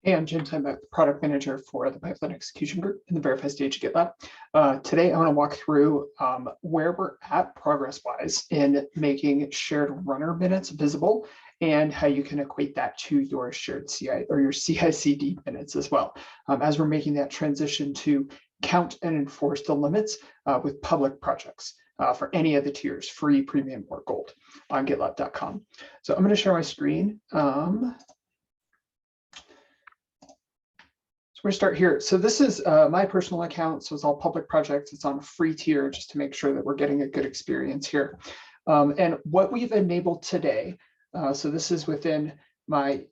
Hey, I'm James. I'm the product manager for the pipeline execution group in the Verify stage of GitLab. Today, I want to walk through where we're at progress-wise in making shared runner minutes visible and how you can equate that to your shared CI or your CI/CD minutes as well, as we're making that transition to count and enforce the limits with public projects for any of the tiers, free, premium, or gold on GitLab.com. So I'm going to share my screen. We're gonna start here. So this is my personal account. So it's all public projects. It's on a free tier just to make sure that we're getting a good experience here. And what we've enabled today, so this is within my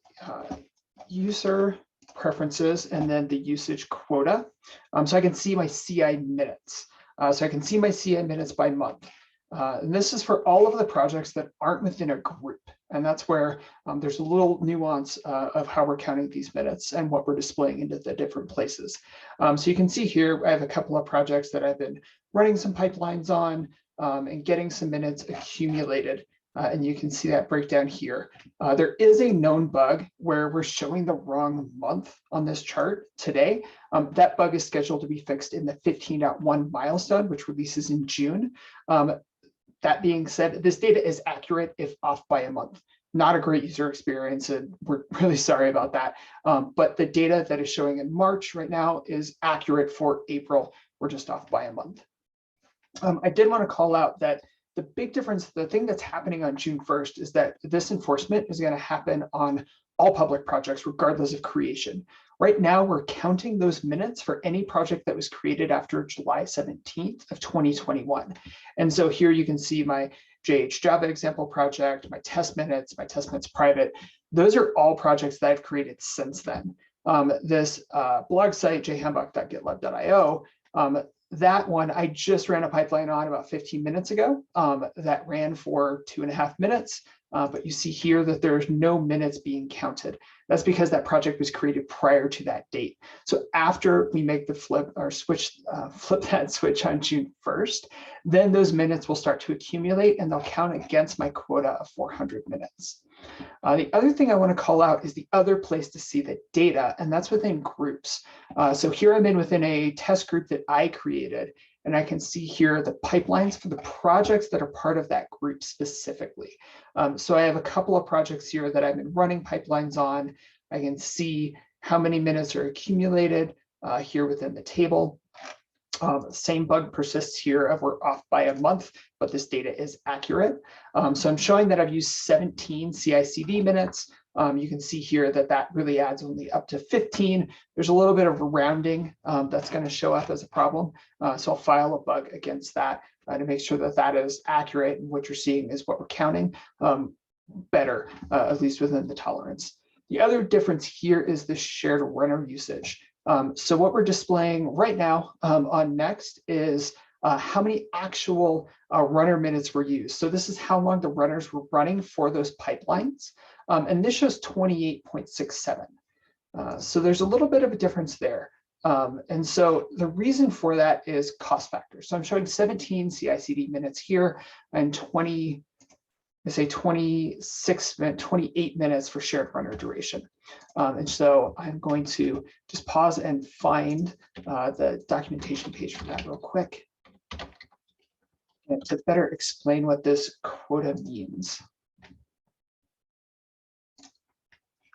user preferences and then the usage quota. So I can see my CI minutes. So I can see my CI minutes by month. And this is for all of the projects that aren't within a group. And that's where there's a little nuance of how we're counting these minutes and what we're displaying into the different places. So you can see here, I have a couple of projects that I've been running some pipelines on and getting some minutes accumulated. And you can see that breakdown here. There is a known bug where we're showing the wrong month on this chart today. That bug is scheduled to be fixed in the 15.1 milestone, which releases in June. That being said, this data is accurate if off by a month. Not a great user experience, and we're really sorry about that. But the data that is showing in March right now is accurate for April. We're just off by a month. I did want to call out that the big difference, the thing that's happening on June 1st is that this enforcement is going to happen on all public projects, regardless of creation. Right now, we're counting those minutes for any project that was created after July 17th of 2021. And so here you can see my JH Java example project, my test minutes private. Those are all projects that I've created since then. This blog site, jhandbook.gitlab.io, that one I just ran a pipeline on about 15 minutes ago that ran for 2.5 minutes. But you see here that there's no minutes being counted. That's because that project was created prior to that date. So after we make the flip that switch on June 1st, then those minutes will start to accumulate and they'll count against my quota of 400 minutes. The other thing I want to call out is the other place to see the data, and that's within groups. So here I'm within a test group that I created, and I can see here the pipelines for the projects that are part of that group specifically. So I have a couple of projects here that I've been running pipelines on. I can see how many minutes are accumulated here within the table. Same bug persists here of we're off by a month, but this data is accurate. So I'm showing that I've used 17 CI/CD minutes. You can see here that that really adds only up to 15. There's a little bit of rounding that's going to show up as a problem. So I'll file a bug against that to make sure that that is accurate. And what you're seeing is what we're counting better, at least within the tolerance. The other difference here is the shared runner usage. So what we're displaying right now on next is how many actual runner minutes were used. So this is how long the runners were running for those pipelines. And this shows 28.67. So there's a little bit of a difference there. And so the reason for that is cost factor. So I'm showing 17 CI/CD minutes here and 28 minutes for shared runner duration. And so I'm going to just pause and find the documentation page for that real quick and to better explain what this quota means.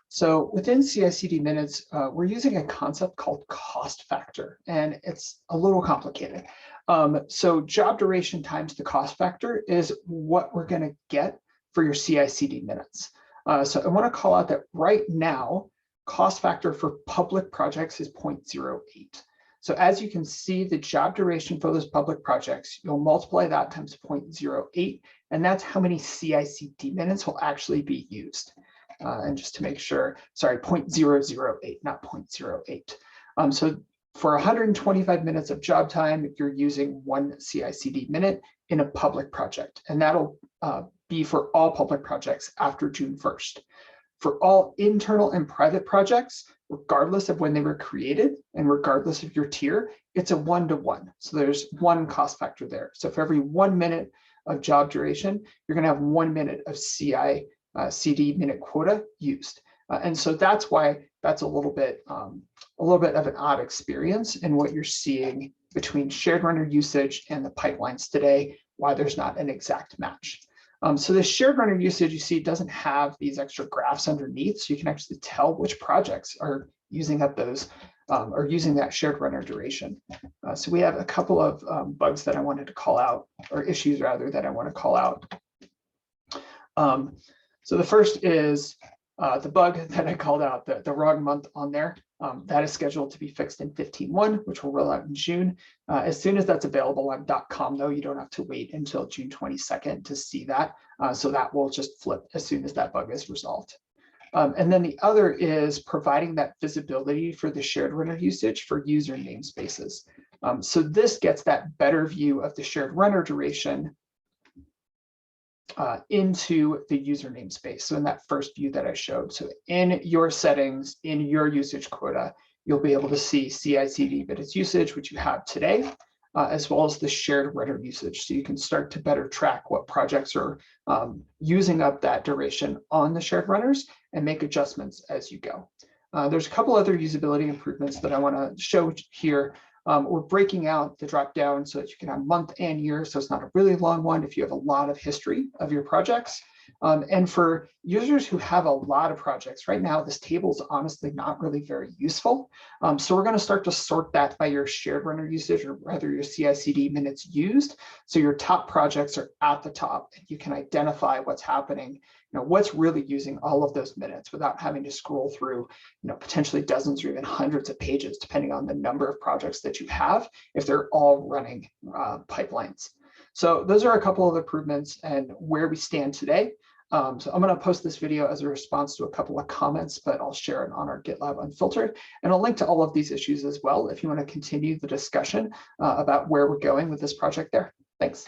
So within CI/CD minutes, we're using a concept called cost factor, and it's a little complicated. So job duration times the cost factor is what we're going to get for your CI/CD minutes. So I want to call out that right now, cost factor for public projects is 0.08. So as you can see, the job duration for those public projects, you'll multiply that times 0.08, and that's how many CI/CD minutes will actually be used. And just to make sure, sorry, 0.008, not 0.08. So for 125 minutes of job time, you're using 1 CI/CD minute in a public project, and that'll be for all public projects after June 1st. For all internal and private projects, regardless of when they were created and regardless of your tier, it's a 1-to-1. So there's 1 cost factor there. So for every 1 minute of job duration, you're going to have 1 minute of CI/CD minute quota used. And so that's why that's a little bit of an odd experience in what you're seeing between shared runner usage and the pipelines today, why there's not an exact match. So the shared runner usage you see doesn't have these extra graphs underneath, so you can actually tell which projects are using up those or using that shared runner duration. So we have a couple of bugs that I wanted to call out, or issues rather, that I want to call out. So the first is the bug that I called out, the wrong month on there. That is scheduled to be fixed in 15.1, which will roll out in June. As soon as that's available on .com, though, you don't have to wait until June 22nd to see that. So that will just flip as soon as that bug is resolved. And then the other is providing that visibility for the shared runner usage for user namespaces. So this gets that better view of the shared runner duration into the user namespace. So in that first view that I showed, so in your settings, in your usage quota, you'll be able to see CI/CD minutes usage, which you have today, as well as the shared runner usage. So you can start to better track what projects are using up that duration on the shared runners and make adjustments as you go. There's a couple other usability improvements that I want to show here. We're breaking out the drop down so that you can have month and year, so it's not a really long one if you have a lot of history of your projects. And for users who have a lot of projects, right now this table is honestly not really very useful. So we're going to start to sort that by your shared runner usage, or rather your CI/CD minutes used. So your top projects are at the top, and you can identify what's happening, what's really using all of those minutes without having to scroll through, potentially dozens or even hundreds of pages, depending on the number of projects that you have, if they're all running pipelines. So those are a couple of improvements and where we stand today. So I'm going to post this video as a response to a couple of comments, but I'll share it on our GitLab Unfiltered. And I'll link to all of these issues as well if you want to continue the discussion about where we're going with this project there. Thanks.